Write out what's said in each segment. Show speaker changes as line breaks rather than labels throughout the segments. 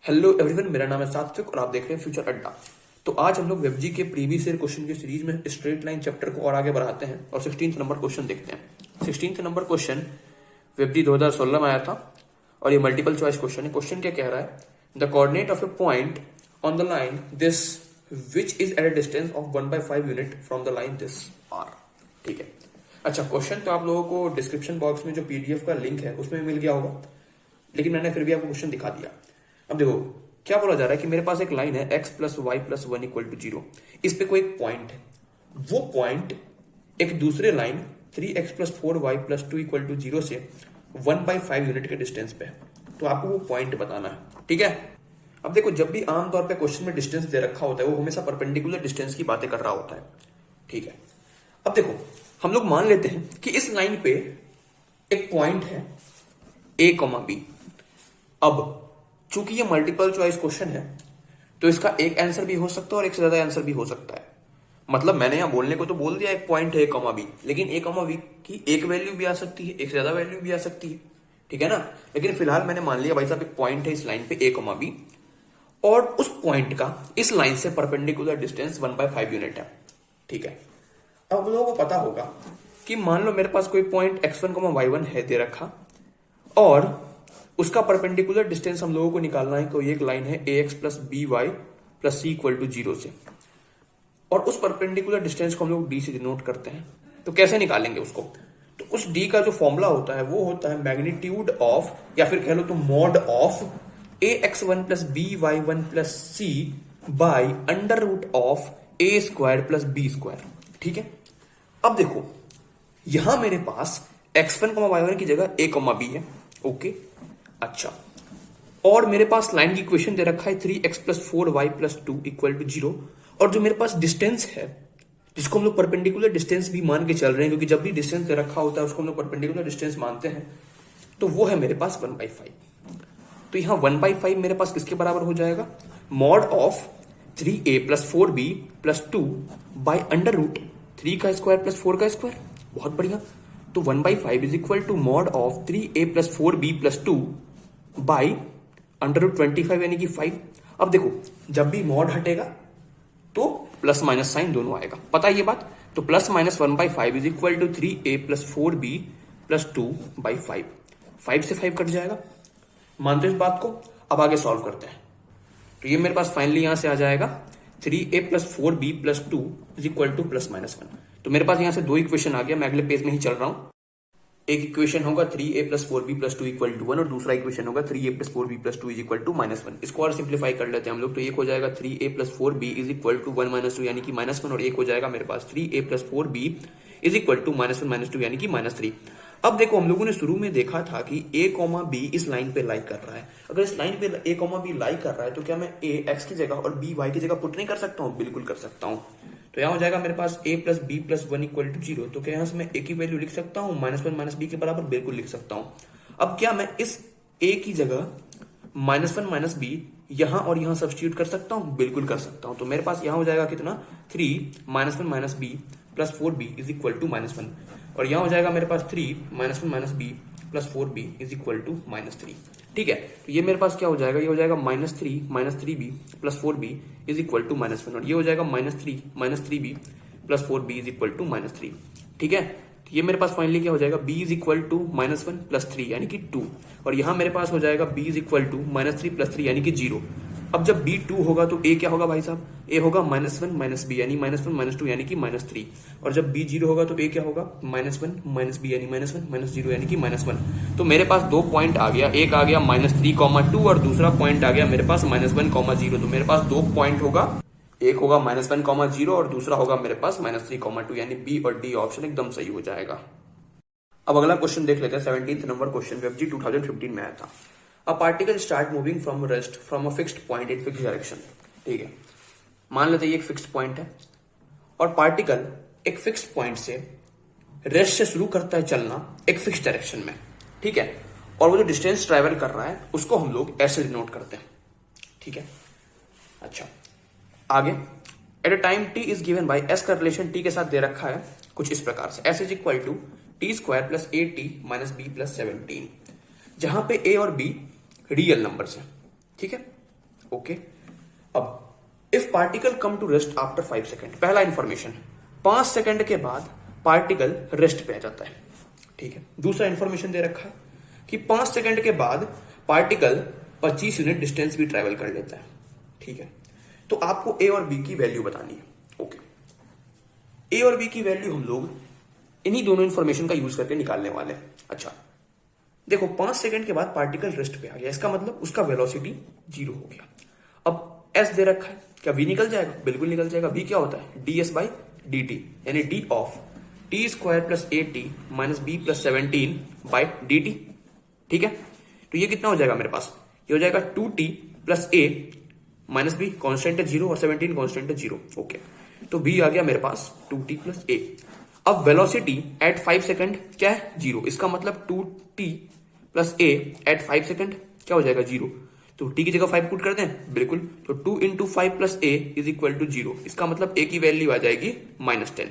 Hello everyone, मेरा नाम है सात्विक और आप देख रहे हैं फ्यूचर अड्डा। तो आज हम लोग वेबजी के प्रीवियस ईयर क्वेश्चन की सीरीज में स्ट्रेट लाइन चैप्टर को और आगे बढ़ाते हैं और 16th नंबर क्वेश्चन देखते हैं। 16th नंबर क्वेश्चन वेबजी 2016 में आया था और ये मल्टीपल चॉइस क्वेश्चन है। क्वेश्चन क्या कह रहा है, the coordinate of a point on the line this which is at a distance of 1/5 unit from the line this are. ठीक है, अच्छा क्वेश्चन तो आप लोगों को डिस्क्रिप्शन बॉक्स में जो पीडीएफ का लिंक है उसमें मिल गया होगा, लेकिन मैंने फिर भी आपको क्वेश्चन दिखा दिया। अब देखो क्या बोला जा रहा है कि मेरे पास एक लाइन है x plus Y plus 1 equal to 0। इस पे कोई एक पॉइंट है, वो पॉइंट एक दूसरे line 3x plus 4y plus 2 equal to 0 से 1/5 यूनिट के डिस्टेंस पे है। तो आपको वो पॉइंट बताना है। ठीक है, अब देखो जब भी आमतौर पे क्वेश्चन में डिस्टेंस दे रखा होता है वो हमेशा परपेंडिकुलर डिस्टेंस की बातें कर रहा होता है। ठीक है, अब देखो हम लोग मान लेते हैं कि इस लाइन पे एक पॉइंट है a, b। अब चूंकि ये मल्टीपल चॉइस क्वेश्चन है तो इसका एक आंसर भी हो सकता है और एक से ज्यादा आंसर भी हो सकता है। मतलब मैंने यहां बोलने को तो बोल दिया एक पॉइंट है a, b, लेकिन a, b की एक वैल्यू भी आ सकती है, एक से ज्यादा वैल्यू भी आ सकती है। ठीक है ना, लेकिन फिलहाल मैंने मान लिया भाई साहब एक पॉइंट है इस लाइन पे a, b और उस पॉइंट का इस लाइन से परपेंडिकुलर डिस्टेंस 1/5 यूनिट है। ठीक है, अब लोगों को पता होगा कि मान लो मेरे पास कोई पॉइंट x1, y1 है दे रखा और उसका परपेंडिकुलर डिस्टेंस हम लोगों को निकालना है। कोई एक लाइन है ax plus B Y plus C equal to 0 से, और उस परपेंडिकुलर डिस्टेंस को हम लोग d से डिनोट करते हैं। तो कैसे निकालेंगे उसको, तो उस d का जो फॉर्मूला होता है वो होता है मैग्नीट्यूड ऑफ, या फिर कह लो तो mod of ax1 plus B Y one plus C by under root of a square plus B square. ठीक है, अब देखो यहां मेरे पास x1, y1 की जगह a, b है। ओके, अच्छा, और मेरे पास लाइन की इक्वेशन दे रखा है 3x plus 4y plus 2 equal to 0, और जो मेरे पास डिस्टेंस है जिसको हम लोग परपेंडिकुलर डिस्टेंस भी मान के चल रहे हैं, क्योंकि जब भी डिस्टेंस दे रखा होता है उसको हम लोग परपेंडिकुलर डिस्टेंस मानते हैं, तो वो है मेरे पास 1/5। तो यहां 1/5 मेरे पास किसके बराबर हो जाएगा, mod of 3a plus 4b plus 2 by under root 3 का स्क्वायर प्लस 4 का स्क्वायर। बहुत बढ़िया, तो 1/5 is equal to mod of 3a plus 4b plus 2 by under root 25 यानी कि 5। अब देखो जब भी मॉड हटेगा तो प्लस माइनस साइन दोनों आएगा, पता है ये बात। तो plus minus 1/5 is equal to 3a plus 4b plus 2 by 5। 5 से 5 कट जाएगा, मानते हो इस बात को। अब आगे सॉल्व करते हैं, तो ये मेरे पास फाइनली यहां से आ जाएगा 3a plus 4b plus 2 is equal two plus minus 1। तो मेरे पास यहां से दो इक्वेशन आ गया, मैं अगले पेज में ही चल रहा हूं। एक इक्वेशन होगा 3a plus 4b plus 2 equal to 1 और दूसरा इक्वेशन होगा 3a plus 4b plus 2 is equal to -1। इसको और सिंप्लीफाई कर लेते हैं हम लोग, तो एक हो जाएगा 3a plus 4b is equal to 1 minus 2 यानी कि -1, और एक हो जाएगा मेरे पास 3a plus 4b is equal to -1 minus 2 यानी कि -3। अब देखो हम लोगों ने शुरू में देखा था कि a, b इस लाइन पे लाई कर रहा है। अगर इस लाइन पे a, b लाई कर रहा है तो क्या मैं a x की जगह और b y की जगह पुट नहीं कर सकता हूँ? बिल्कुल कर सकता हूँ। तो यहाँ हो जाएगा मेरे पास a plus B plus 1 equal to 0। तो क्या यहाँ से मैं a की वैल्यू लिख सकता हूँ -1 माइनस b के बराबर? बिल्कुल लिख सकता हूँ। अब क्या मैं इस a की जगह -1 माइनस b यहाँ और यहाँ सब्स्टिट्यूट कर सकता हूँ? बिल्कुल कर सकता हूँ। तो मेरे पास यहाँ हो जाएगा कितना, 3 -1 minus b plus 4b is equal to -1, और यहाँ हो जाएगा मेरे पास 3 -1 minus b plus 4b is equal to -3। ठीक है, तो ये मेरे पास क्या हो जाएगा, ये हो जाएगा -3b plus 4b is equal to -1, और ये हो जाएगा -3b plus 4b is equal to -3। ठीक है, तो ये मेरे पास फाइनली क्या हो जाएगा, b is equal to -1 plus 3 यानी कि 2, और यहाँ मेरे पास हो जाएगा b is equal to -3 plus 3 यानी कि 0। अब जब b 2 होगा तो a क्या होगा भाई साहब, a होगा -1 माइनस b यानी -1 माइनस 2 यानी कि -3, और जब b 0 होगा तो a क्या होगा, -1 माइनस b यानी -1 माइनस 0 यानी कि -1। तो मेरे पास दो पॉइंट आ गया, एक आ गया -3, 2 और दूसरा पॉइंट आ गया मेरे पास -1, 0। तो मेरे पास दो पॉइंट होगा, एक होगा -1, 0 और दूसरा होगा मेरे पास -3, 2 यानी b और d ऑप्शन एकदम सही हो जाएगा। अब अगला क्वेश्चन देख लेते हैं। 17th नंबर क्वेश्चन वेबजी 2015 में आया था। A particle start moving from rest from a fixed point in fixed direction. ठीक है, मान लेते हैं ये एक फिक्स्ड पॉइंट है और पार्टिकल एक फिक्स्ड पॉइंट से रेस्ट से शुरू करता है चलना एक फिक्स्ड डायरेक्शन में। ठीक है, और वो जो डिस्टेंस ट्रेवल कर रहा है उसको हम लोग ऐसे डिनोट करते हैं। ठीक है, अच्छा आगे, at a time t is given by s का रिलेशन t के साथ दे रखा है कुछ इस प्रकार से, s is equal to T square plus 8t minus b plus 17, जहां पे a और b रियल नंबर्स हैं। ठीक है, ओके, अब if particle come to rest after 5 second, पहला इंफॉर्मेशन 5 सेकेंड के बाद पार्टिकल रेस्ट पे आ जाता है, ठीक है। दूसरा इंफॉर्मेशन दे रखा है कि 5 सेकेंड के बाद पार्टिकल 25 यूनिट डिस्टेंस भी ट्रेवल कर लेता है, ठीक है। तो आपको ए और बी की वैल्यू बतानी है, ओके। ए और बी की वैल्यू हम लोग इन्हीं दोनों इंफॉर्मेशन का यूज करके निकालने वाले हैं। अच्छा देखो, 5 सेकेंड के बाद पार्टिकल रेस्ट पे आ गया, इसका मतलब उसका वेलोसिटी 0 हो गया। अब एस दे रखा है, क्या वी निकल जाएगा? बिल्कुल निकल जाएगा। वी क्या होता है? D S by D T, यानी D of T square plus A T minus B plus 17 by D T, ठीक है। तो ये कितना हो जाएगा मेरे पास? ये हो जाएगा 2t प्लस ए माइनस बी, कॉन्स्टेंट है 0 और 17 कॉन्स्टेंट है 0, ओके। तो बी आ गया मेरे पास 2t प्लस ए। अब वेलोसिटी एट 5 सेकेंड क्या है? 0। इसका मतलब 2t प्लस ए एट 5 सेकेंड क्या हो जाएगा? 0। तो t की जगह 5 पुट कर दें, बिल्कुल। तो 2 into 5 plus A is equal to 0। इसका मतलब a की वैल्यू आ जाएगी -10,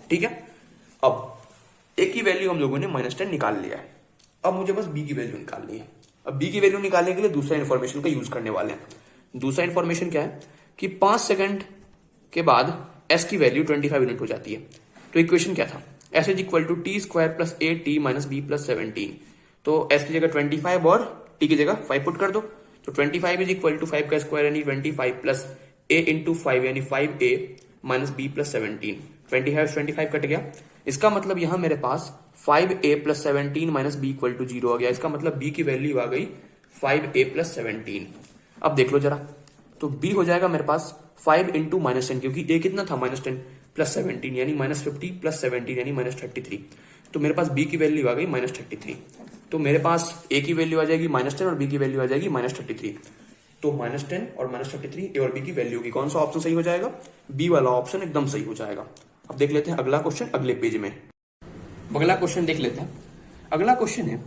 ठीक है। अब a की वैल्यू हम लोगों ने -10 निकाल लिया है। अब मुझे बस b की वैल्यू निकालनी है। अब b की वैल्यू निकालने के लिए दूसरा इन्फॉर्मेशन का यूज करने वाले हैं। दूसरा इन्फॉर्मेशन क्या है कि 5 सेकेंड के बाद s की वैल्यू 25 यूनिट हो जाती है। तो इक्वेशन क्या था? s is equal to T square plus A T minus B plus 17। तो s की जगह 25 और t की जगह 5 पुट कर दो। तो 25 इज इक्वल टू 5 का स्क्वायर यानी 25 प्लस a इंटू 5 यानी 5a minus B plus 17। 25 cut गया। इसका मतलब यहां मेरे पास 5a plus 17 minus B equal to 0 आ गया। इसका मतलब b की वैल्यू आ गई 5a प्लस 17। अब देख लो जरा, तो b हो जाएगा मेरे पास 5 इंटू -10, क्योंकि a कितना था? -10 प्लस 17 यानी -50 प्लस 17 यानी -33। तो मेरे पास b की वैल्यू आ गई -33। तो मेरे पास a की वैल्यू आ जाएगी -10 और b की वैल्यू आ जाएगी -33। तो -10 और -33 a और b की वैल्यू की कौन सा ऑप्शन सही हो जाएगा? b वाला ऑप्शन एकदम सही हो जाएगा। अब देख लेते हैं अगला क्वेश्चन अगले पेज में। अगला क्वेश्चन देख लेते हैं। अगला क्वेश्चन है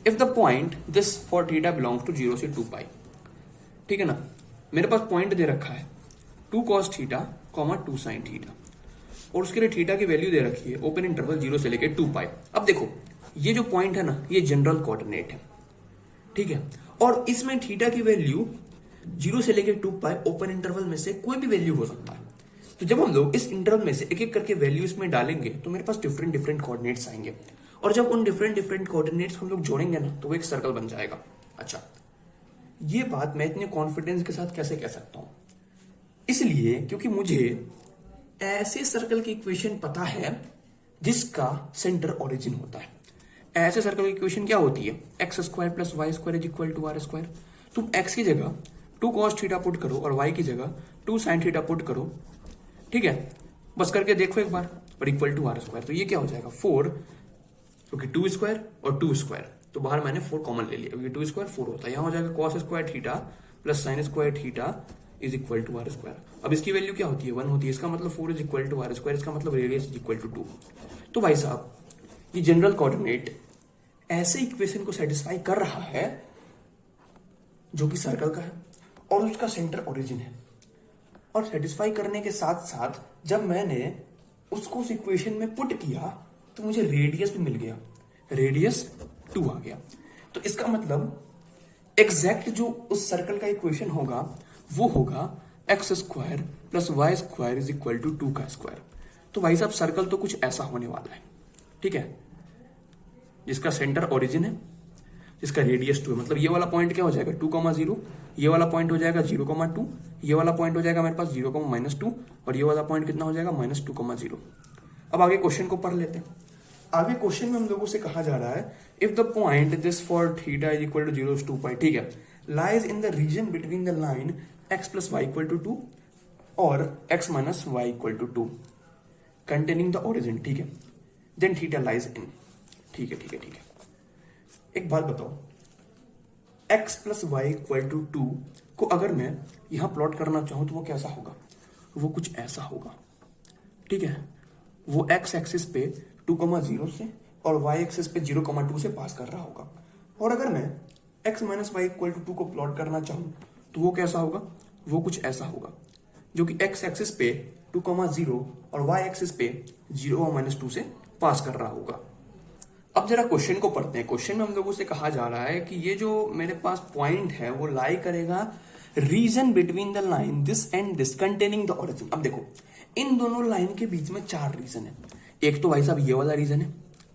if the point this for theta belongs to 0 से 2π, ठीक है ना। मेरे पास पॉइंट दे रखा है 2 cos थीटा, 2 sin थीटा, और उसके लिए थीटा की वैल्यू दे रखी है ओपन इंटरवल 0 से लेकर 2π। अब देखो, ये जो पॉइंट है ना, ये जनरल कोऑर्डिनेट है, ठीक है। और इसमें थीटा की वैल्यू 0 से लेकर 2π ओपन इंटरवल में से कोई भी वैल्यू हो सकता है। तो जब हम लोग इस इंटरवल में से एक एक करके वैल्यू इसमें डालेंगे तो मेरे पास डिफरेंट डिफरेंट कोऑर्डिनेट्स आएंगे, और जब उन डिफरेंट डिफरेंट कोऑर्डिनेट्स हम लोग जोड़ेंगे ना, तो वो एक सर्कल बन जाएगा। अच्छा, ये बात मैं इतने कॉन्फिडेंस के साथ कैसे कह सकता हूं? इसलिए क्योंकि मुझे ऐसे सर्कल की इक्वेशन पता है जिसका सेंटर ओरिजिन होता है। ऐसे सर्कल की इक्वेशन क्या होती है? X square plus Y square is equal to R square. तुम एक्स की जगह 2 cos थीटा पुट करो और वाई की जगह 2 sin थीटा पुट करो, ठीक है। बस करके देखो एक बार, और इक्वल टू आर स्क्वायर। तो ये क्या हो जाएगा? 4, क्योंकि 2 स्क्वायर और 2 स्क्वायर, तो बाहर मैंने 4 कॉमन ले लिया, क्योंकि 2 स्क्वायर 4 होता है। यहां हो जाएगा cos square theta plus sin square theta is equal to R square. अब इसकी वैल्यू क्या होती है? 1 होती है। इसका मतलब 4 is equal to R square, इसका मतलब रेडियस इज इक्वल टू 2। तो भाई साहब, ये जनरल कोऑर्डिनेट ऐसे इक्वेशन को सेटिस्फाई कर रहा है जो कि सर्कल का है और उसका सेंटर ओरिजिन है। और सेटिस्फाई करने के साथ साथ जब मैंने उसको उस इक्वेशन में पुट किया तो मुझे रेडियस भी मिल गया, रेडियस 2 आ गया। तो इसका मतलब एग्जैक्ट जो उस सर्कल का इक्वेशन होगा वो होगा x square plus Y square is equal to 2 का स्क्वायर। तो भाई साहब, सर्कल तो कुछ ऐसा होने वाला है, ठीक है, जिसका सेंटर ओरिजिन है, जिसका रेडियस 2 है। मतलब ये वाला पॉइंट क्या हो जाएगा? 2,0, ये वाला पॉइंट हो जाएगा 0,2, ये वाला पॉइंट हो जाएगा मेरे पास 0,-2, और ये वाला पॉइंट कितना हो जाएगा? -2,0। अब आगे क्वेश्चन को पढ़ लेते हैं। आगे क्वेश्चन में हम लोगों से कहा जा रहा है if the point this for theta is equal to 0 to 2π, ठीक है, lies in the region between the line x plus y equal to 2 और x minus y equal to 2 containing the origin, ठीक है, देन थीटा लाइज इन, ठीक है, ठीक है, ठीक है। एक बात बताओ, x plus y equal to 2 को अगर मैं यहां प्लॉट करना चाहूं तो वो कैसा होगा? वो कुछ ऐसा होगा, ठीक है। वो x एक्सिस पे 2,0 से और y एक्सिस पे 0,2 से पास कर रहा होगा। और अगर मैं x minus y equal to 2 को प्लॉट करना चाहूं तो वो कैसा होगा? वो कुछ ऐसा होगा, जो कि x एक्सिस पे 2,0 और y एक्सिस पे 0,-2 से पास कर रहा होगा। अब जरा क्वेश्चन को पढ़ते हैं। क्वेश्चन में हम लोगों से कहा जा रहा है कि ये जो मेरे पास पॉइंट है वो लाई करेगा reason between the line this and this containing the origin. अब देखो इन दोनों लाइन के बीच में 4 रीजन है। एक तो भाई साहब ये वाला रीजन है,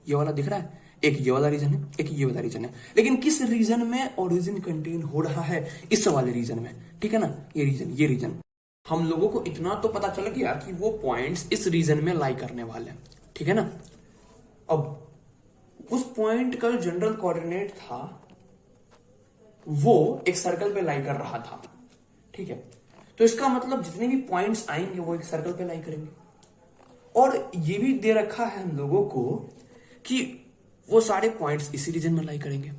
ये वाला दिख रहा है, एक ये वाला रीजन है, एक ये वाला रीजन है। लेकिन किस रीजन में ओरिजिन कंटेन हो रहा है? इस वाले रीजन में, ठीक है ना। ये रीजन हम लोगों को इतना तो पता चल गया कि वो पॉइंट्स इस रीजन में लाई करने वाले हैं, ठीक है ना। अब उस पॉइंट का जो जनरल कोऑर्डिनेट था वो एक सर्कल पे लाई कर रहा था, ठीक है। तो इसका मतलब जितने भी पॉइंट्स आएंगे वो एक सर्कल पे लाई करेंगे। और ये भी दे रखा है हम लोगों को कि वो सारे पॉइंट्स इसी रीजन में लाई करेंगे।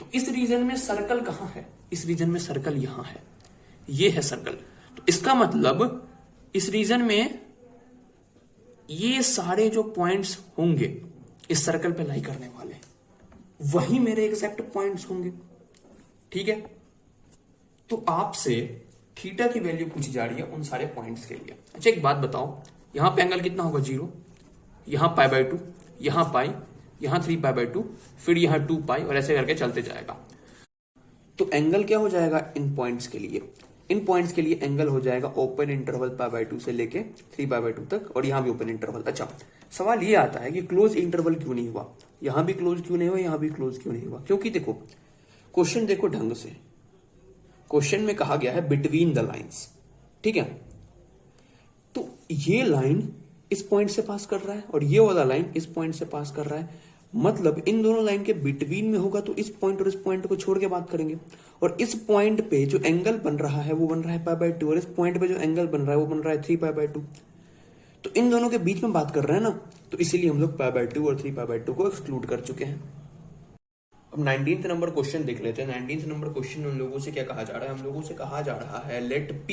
तो इस रीजन में सर्कल कहां है? इस रीजन में सर्कल यहां है, ये है सर्कल। तो इसका मतलब इस रीजन में ये सारे जो पॉइंट्स होंगे इस सर्कल पे लाई करने वाले वही मेरे एग्जैक्ट पॉइंट्स होंगे, ठीक है। तो आपसे थीटा की वैल्यू पूछी जा रही है उन सारे पॉइंट्स के लिए। अच्छा एक बात बताओ, यहां पे एंगल कितना होगा? 0, यहां π/2, यहां पाई, यहां 3π/2, फिर यहां 2π और ऐसे करके चलते जाएगा। तो एंगल क्या हो जाएगा इन पॉइंट्स के लिए? इन पॉइंट्स के लिए एंगल हो जाएगा ओपन इंटरवल π/2 से लेके 3π/2 तक, और यहां भी ओपन इंटरवल। अच्छा सवाल ये आता है कि क्लोज इंटरवल क्यों नहीं हुआ? यहां भी क्लोज क्यों नहीं हुआ, यहां भी क्लोज क्यों नहीं हुआ? क्योंकि देखो क्वेश्चन देखो ढंग से, क्वेश्चन में कहा गया है बिटवीन द लाइंस, ठीक है। तो ये लाइन इस पॉइंट से पास कर रहा है और ये वाला लाइन इस पॉइंट से पास कर रहा है, मतलब इन दोनों लाइन के बिटवीन में होगा तो इस पॉइंट और इस पॉइंट को छोड़ के बात करेंगे। और इस पॉइंट पे जो एंगल बन रहा है वो बन रहा है π/2 और इस पॉइंट पे जो एंगल बन रहा है वो बन रहा है 3π/2। तो इन दोनों के बीच में बात कर रहे हैं ना, तो इसीलिए हम लोग π/2 और 3π/2 को एक्सक्लूड कर चुके हैं। अब 19th नंबर क्वेश्चन देख लेते हैं। 19th नंबर क्वेश्चन में हम लोगों से क्या कहा जा रहा है? हम लोगों से कहा जा रहा है let P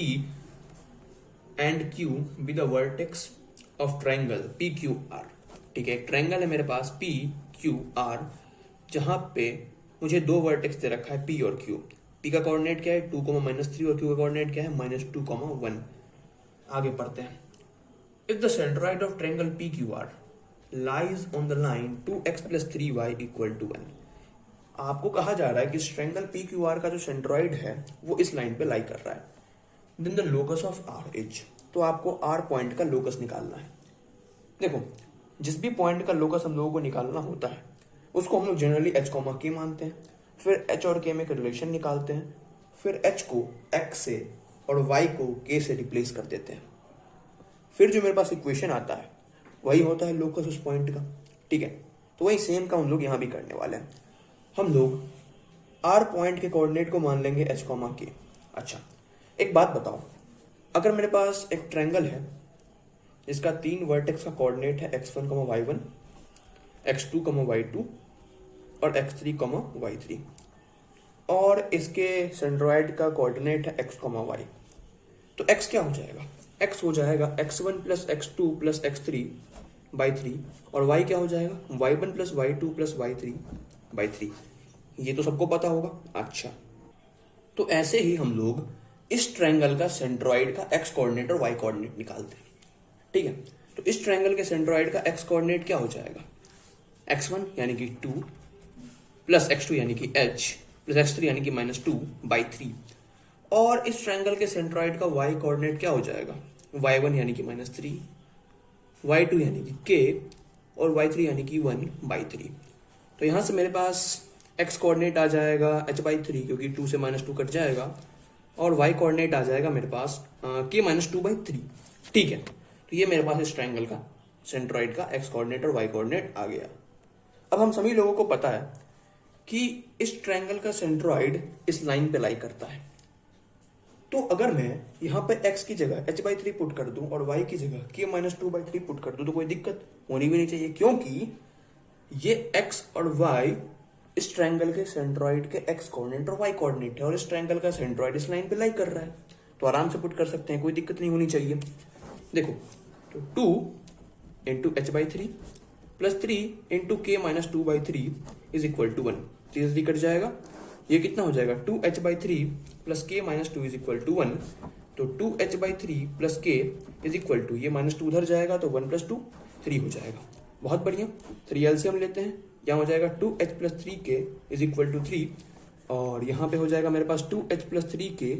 and Q be the vertex of triangle PQR, ठीक है। एक ट्रायंगल है मेरे पास PQR जहां पे मुझे 2 वर्टेक्स दे रखा है P और Q। P का कोऑर्डिनेट क्या है 2, -3 और Q का कोऑर्डिनेट क्या है -2, 1। आगे पढ़ते हैं। If the centroid of triangle PQR lies on the line 2x + 3y = 1। आपको कहा जा रहा है कि इस ट्रायंगल PQR का जो सेंट्रॉइड है वो इस लाइन पे लाई कर रहा है। Then the locus of R is, तो आपको R पॉइंट का लोकस निकालना है। देखो जिस भी पॉइंट का लोकस हम लोगों को निकालना होता है उसको हम लोग जनरली h, k मानते हैं, फिर h और k में एक रिलेशन निकालते हैं, फिर h को x से और y को k से रिप्लेस कर देते हैं। फिर जो मेरे पास इक्वेशन आता है वही होता है लोकस उस पॉइंट का, ठीक है। तो वही सेम का हम लोग यहाँ भी करने वाले हैं। हम लोग R पॉइंट के कोऑर्डिनेट को मान लेंगे h, k। अच्छा एक बात बताओ, अगर मेरे पास एक ट्रायंगल है जिसका 3 वर्टेक्स का कोऑर्डिनेट है x1, y1, x2, y2 और x3, y3, और इसके सेंट्रॉइड का कोऑर्डिनेट है x, y, तो x क्या हो जाएगा? x हो जाएगा x1 + x2 + x3/3 और y क्या हो जाएगा y1 + y2 + y3/3। ये तो सबको पता होगा। अच्छा तो ऐसे ही हम लोग इस ट्रायंगल का सेंट्रॉइड का x कोऑर्डिनेट और y कोऑर्डिनेट निकालते हैं, ठीक है। तो इस ट्रायंगल के सेंट्रॉइड का x कोऑर्डिनेट क्या हो जाएगा? x1 यानी कि 2 + x2 यानी कि h + x3 यानी कि -2/3, और इस ट्रायंगल के सेंट्रॉइड का y कोऑर्डिनेट क्या हो जाएगा? y1 यानी कि -3, y2 यानी कि k और y3 यानी कि 1/3। तो यहां से मेरे पास x कोऑर्डिनेट आ जाएगा h/3 क्योंकि 2 से -2 कट जाएगा, और y कोऑर्डिनेट आ जाएगा मेरे पास k -2/3, ठीक है। तो ये मेरे पास इस ट्रायंगल का सेंट्रॉइड का x कोऑर्डिनेट और y कोऑर्डिनेट आ गया। अब हम सभी लोगों को पता है कि इस ट्रायंगल का सेंट्रॉइड इस लाइन पे लाई करता है। तो अगर मैं यहाँ पे x की जगह h/3 पुट कर दूं और y की जगह k -2/3 पुट कर दूं तो कोई दिक्कत होनी भी नहीं चाहिए, क्योंकि ये x और y इस ट्रायंगल के सेंट्रॉइड के x कोऑर्डिनेट और y कोऑर्डिनेट है, और इस ट्रायंगल का सेंट्रॉइड इस लाइन पे लाई कर रहा है, तो आराम से पुट कर सकते हैं, कोई दिक्कत नहीं होनी चाहिए। देखो तो 2 × h/3 + 3 × k -2/3 = 1, 3 कट जाएगा, ये कितना हो जाएगा 2h/3 + k -2 = 1, तो 2h/3 + k ये -2 उधर जाएगा तो 1 + 2 3 हो जाएगा। बहुत बढ़िया, 3 एलसीएम लेते हैं, यहाँ हो जाएगा 2h + 3k = 3, और यहाँ पे हो जाएगा मेरे पास 2h + 3k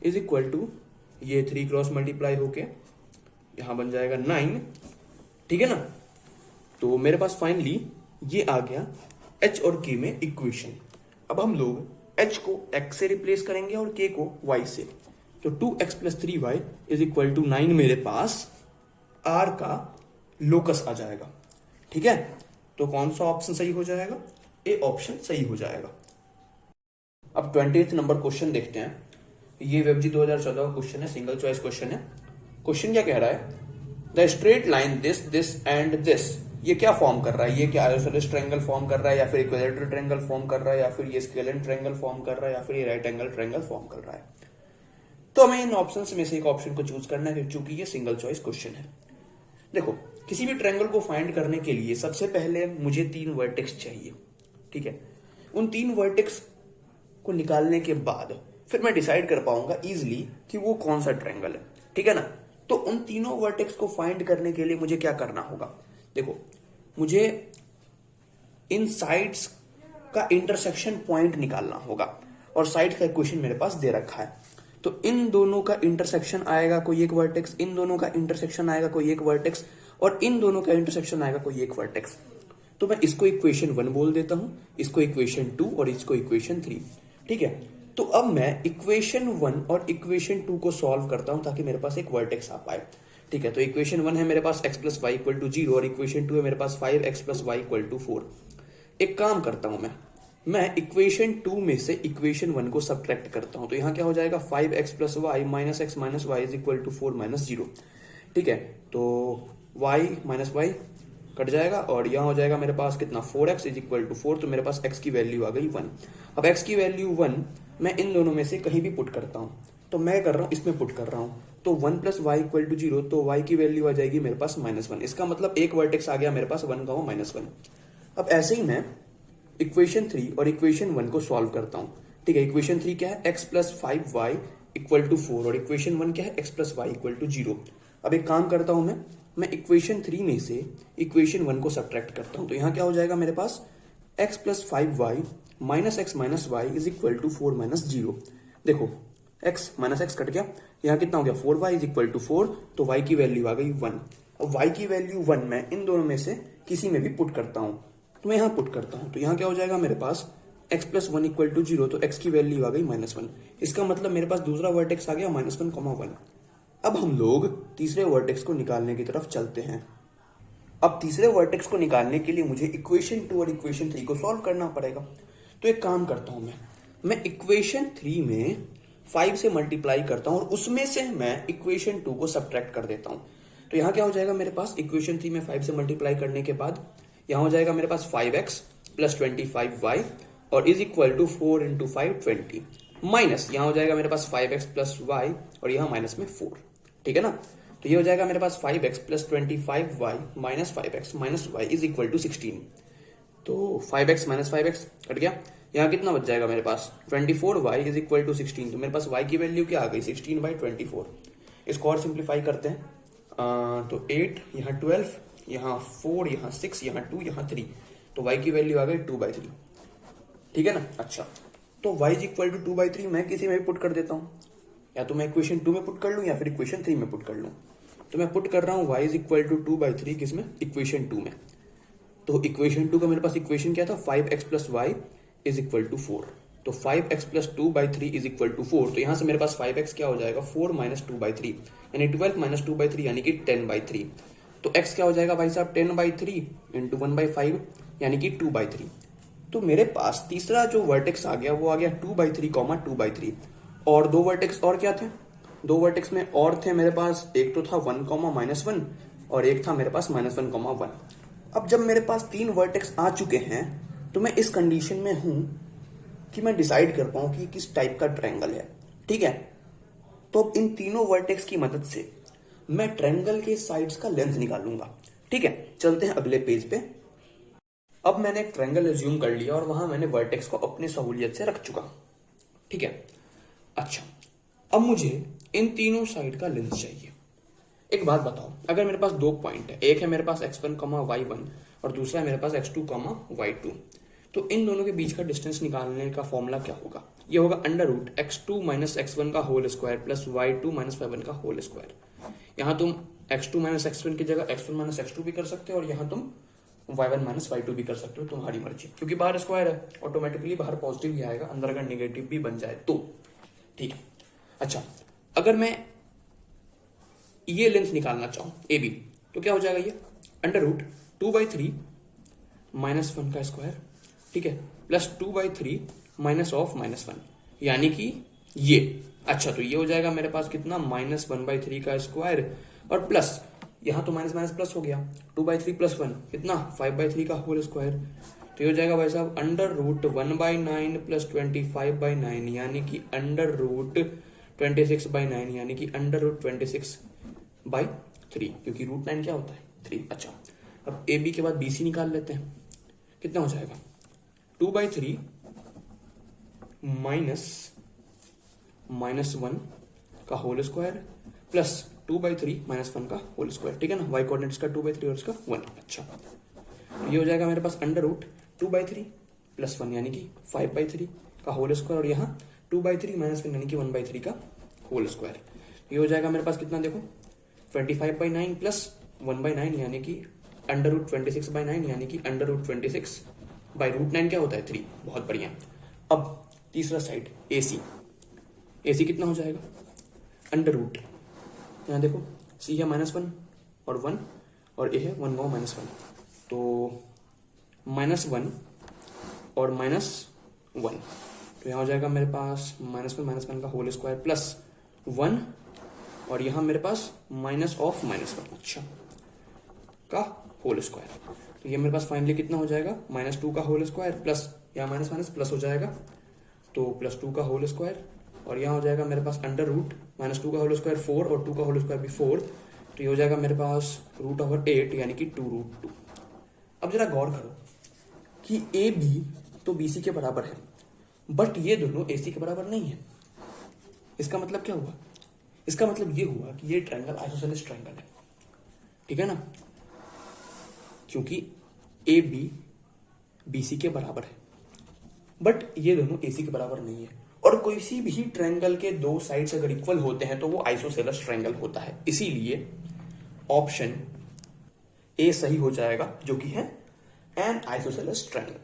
is equal to ये 3 क्रॉस मल्टीप्लाई होके यहां बन जाएगा 9, ठीक है ना। तो मेरे पास फाइनली ये आ गया h और k में इक्वेशन। अब हम लोग h को x से रिप्लेस करेंगे और k को y से। तो 2x plus 3y is equal to 9 मेरे पास r का लोकस आ जाएगा, ठीक है। तो कौन सा ऑप्शन सही हो जाएगा? ए ऑप्शन सही हो जाएगा। अब 20th नंबर क्वेश्चन देखते हैं। ये वेबजी 2014 का क्वेश्चन है, सिंगल चॉइस क्वेश्चन है। क्वेश्चन क्या कह रहा है? The straight line this this and this, ये क्या फॉर्म कर रहा है? ये क्या आइसोसेलेस ट्रायंगल फॉर्म कर रहा है, या फिर इक्विलैटरल ट्रायंगल फॉर्म कर रहा है, या फिर ये स्केलेन ट्रायंगल फॉर्म कर रहा है, या फिर ये राइट एंगल ट्रायंगल फॉर्म कर रहा है? तो हमें इन ऑप्शंस में से एक ऑप्शन को चूज करना है, क्योंकि ये सिंगल चॉइस क्वेश्चन है। देखो, किसी भी ट्रायंगल को फाइंड करने के लिए सबसे पहले मुझे 3 वर्टेक्स चाहिए, ठीक है। उन 3 वर्टेक्स को निकालने के बाद फिर मैं डिसाइड कर पाऊंगा इजिली कि वो कौन सा ट्रायंगल है, ठीक है ना। तो उन तीनों वर्टेक्स को फाइंड करने के लिए मुझे क्या करना होगा? देखो, मुझे इन साइड्स का इंटरसेक्शन पॉइंट निकालना होगा, और साइड का इक्वेशन मेरे पास दे रखा है। तो इन दोनों का इंटरसेक्शन आएगा कोई एक वर्टेक्स, इन दोनों का इंटरसेक्शन आएगा कोई एक वर्टेक्स, और इन दोनों का इंटरसेक्शन आएगा कोई एक वर्टेक्स। तो मैं इसको इक्वेशन 1 बोल देता हूं, इसको इक्वेशन 2 और इसको इक्वेशन 3, ठीक है। तो अब मैं इक्वेशन 1 और इक्वेशन 2 को सॉल्व करता हूं ताकि मेरे पास एक वर्टेक्स आ पाए, ठीक है। तो इक्वेशन 1 है मेरे पास x plus y equal to 0, और इक्वेशन 2 है मेरे पास 5x plus y equal to 4। एक काम करता हूं मैं इक्वेशन 2 में से इक्वेशन 1 को सब्ट्रैक्ट करता हूं। तो यहां क्या हो जाएगा? 5x plus y minus x minus y is equal to 4 minus 0, ठीक है। तो y माइनस वाई कट जाएगा, और यहां हो जाएगा मेरे पास कितना? 4x is equal to 4। तो मेरे पास x की वैल्यू आ गई 1। अब x की वैल्यू 1 मैं इन दोनों में से कहीं भी पुट करता हूं। तो मैं कर रहा हूं, इसमें पुट कर रहा हूं। तो 1 प्लस वाई इक्वल टू 0, तो y की वैल्यू आ जाएगी मेरे पास -1। इसका मतलब एक वर्टेक्स आ गया मेरे पास 1, -1। अब ऐसे ही मैं इक्वेशन 3 और इक्वेशन 1 को सॉल्व करता हूं, ठीक है। इक्वेशन 3 क्या है? x plus 5y equal to 4, और इक्वेशन 1 क्या है? x plus y equal to 0। अब एक काम करता हूं मैं इक्वेशन 3 में से इक्वेशन 1 को सब्ट्रैक्ट करता हूं। तो यहां क्या हो जाएगा मेरे पास? x plus 5y minus x minus y is equal to 4 minus 0। देखो, x माइनस एक्स कट गया, यहाँ कितना हो गया? 4y is equal to 4। तो y की वैल्यू आ गई 1। अब y की वैल्यू 1 मैं इन दोनों में से किसी में भी पुट करता हूं। तो मैं यहाँ पुट करता हूं, तो यहाँ क्या हो जाएगा मेरे पास? x प्लस 1 इक्वल टू 0, तो x की वैल्यू आ गई -1। इसका मतलब मेरे पास दूसरा वर्टेक्स आ गया -1, 1। अब हम लोग तीसरे वर्टेक्स को निकालने की तरफ चलते हैं। अब तीसरे वर्टेक्स को निकालने के लिए मुझे इक्वेशन 2 और इक्वेशन 3 को सॉल्व करना पड़ेगा। तो एक काम करता हूं मैं इक्वेशन 3 में 5 से मल्टीप्लाई करता हूं, और उसमें से मैं इक्वेशन 2 को सब्ट्रैक्ट कर देता हूं। तो यहां क्या हो जाएगा मेरे पास? इक्वेशन 3 में 5 से मल्टीप्लाई करने के बाद यहां हो जाएगा मेरे पास 5x प्लस 25y, और is equal to 4 into 5 20, minus यहां हो जाएगा मेरे पास 5x प्लस वाई, और यहां माइनस में 4, ठीक है ना। तो ये हो जाएगा मेरे पास 5x plus 25y minus 5x minus y is equal to 16। तो 5x माइनस 5x कट गया, यहाँ कितना बच जाएगा मेरे पास? 24y is equal to 16। तो मेरे पास y की वैल्यू क्या आ गई? 16/24। इसको और सिंप्लीफाई करते हैं। तो 8, यहाँ 12, यहाँ 4, यहाँ 6, यहाँ 2, यहाँ 3। तो y की वैल्यू आ गई 2/3, ठीक है ना। अच्छा, तो y इज इक्वल टू 2/3 मैं किसी में भी पुट कर देता हूँ, या तो मैं इक्वेशन 2 में पुट कर लूँ या फिर इक्वेशन 3 में पुट कर लूँ। तो मैं पुट कर रहा हूँ y इज इक्वल टू 2/3 किसमें? इक्वेशन 2 में। तो इक्वेशन 2 का मेरे पास इक्वेशन क्या था? 5x plus y is equal to 4। तो 5x plus 2/3 is equal to 4। तो यहां से मेरे पास 5x क्या हो जाएगा? 4 माइनस 2/3, यानी 12 माइनस 2/3 यानी कि 10/3। तो x क्या हो जाएगा भाई साहब? 10/3 इंटू 1/5 यानी कि 2/3। तो मेरे पास तीसरा जो वर्टेक्स आ गया वो आ गया 2/3, 2/3। और दो वर्टेक्स और क्या थे? दो वर्टेक्स में और थे मेरे पास, एक तो था 1, -1, और एक था मेरे पास -1, 1। अब जब मेरे पास 3 वर्टेक्स आ चुके हैं, तो मैं इस कंडीशन में हूं कि मैं डिसाइड कर पाऊं कि किस टाइप का ट्रायंगल है, ठीक है। तो अब इन तीनों वर्टेक्स की मदद से मैं ट्रायंगल के साइड्स का लेंथ निकालूंगा, ठीक है। चलते हैं अगले पेज पे। अब मैंने एक ट्रायंगल एज्यूम कर लिया और वहां मैंने वर्टेक्स को अपनी सहूलियत से रख चुका, ठीक है। अच्छा, अब मुझे इन तीनों साइड का लेंथ चाहिए। एक बात बताओ, अगर मेरे पास 2 पॉइंट है, एक है मेरे पास x1, y1 और दूसरा है मेरे पास x2, y2, तो इन दोनों के बीच का डिस्टेंस निकालने का फॉर्मूला क्या होगा? ये होगा under root x2 minus x1 का whole square plus y2 minus y1 का होल स्क्वायर। यहां तुम x2 माइनस x1 की जगह x1 माइनस x2 भी कर सकते हो और यहां तुम y1 माइनस y2 भी कर सकते हो, तुम्हारी मर्जी, क्योंकि बाहर स्क्वायर है ऑटोमेटिकली बाहर पॉजिटिव ही आएगा, अंदर अगर नेगेटिव भी बन जाए तो ठीक है। अच्छा, अगर मैं ये लेंथ निकालना चाहूं ए बी तो क्या हो जाएगा, ये अंडर रूट 2/3 माइनस 1 का स्क्वायर, ठीक है, प्लस 2/3 माइनस ऑफ -1, यानी कि ये। अच्छा, तो ये हो जाएगा मेरे पास कितना, -1/3 का स्क्वायर और प्लस यहां तो माइनस माइनस प्लस हो गया, 2/3 प्लस 1 कितना, 5/3 का होल स्क्वायर। तो ये हो जाएगा भाई साहब अंडर रूट 1/9 प्लस 25/9 यानी कि अंडर रूट 26/9 यानी कि अंडर रूट 26/3, क्योंकि रूट 9 क्या होता है 3। अच्छा, अब ए बी के बाद बी सी निकाल लेते हैं, कितना हो जाएगा 2/3 माइनस 1 का होल स्क्वायर प्लस 2/3 माइनस 1 का होल स्क्वायर, ठीक है ना, वाई कोऑर्डिनेट्स का 2/3 और इसका 1। अच्छा, तो ये हो जाएगा मेरे पास अंडर रूट 2/3 प्लस 1 यानी कि 5/3 का होल स्क्वायर और यहाँ 2/3 माइनस 1 यानी कि 1/3 का होल स्क्वायर। ये हो जाएगा मेरे पास कितना, देखो 25/9 प्लस 1/9 यानी कि अंडर रूट 26/9 यानी कि अंडर रूट 26/√9 क्या होता है 3। बहुत बढ़िया। अब तीसरा साइड ए सी कितना हो जाएगा, अंडर रूट, यहाँ देखो सी है -1 और 1 और ए है 1 -1, तो -1 और -1, तो यहाँ हो जाएगा मेरे पास -1 का होल स्क्वायर प्लस 1 और यहाँ मेरे पास माइनस ऑफ -1 अच्छा का होल स्क्वायर। तो ये मेरे पास फाइनली कितना हो जाएगा, -2 का होल स्क्वायर प्लस यहाँ माइनस माइनस प्लस हो जाएगा तो +2 का होल स्क्वायर और यहाँ हो जाएगा मेरे पास अंडर रूट -2 का होल स्क्वायर 4 और 2 का होल स्क्वायर भी 4, तो ये हो जाएगा मेरे पास √8 यानी कि 2√2। अब जरा गौर करो कि ए बी तो बी सी के बराबर है, बट ये दोनों ए सी के बराबर नहीं है। इसका मतलब क्या हुआ, इसका मतलब ये हुआ कि ये ट्रायंगल आइसोसेलेस ट्रायंगल है, ठीक है ना, क्योंकि ए बी बी सी के बराबर है बट ये दोनों ए सी के बराबर नहीं है। और कोई सी भी ट्रायंगल के दो साइड्स अगर इक्वल होते हैं तो वो आइसोसेलेस ट्रायंगल होता है, इसीलिए ऑप्शन ए सही हो जाएगा जो कि है एन आइसोसेलेस ट्रायंगल।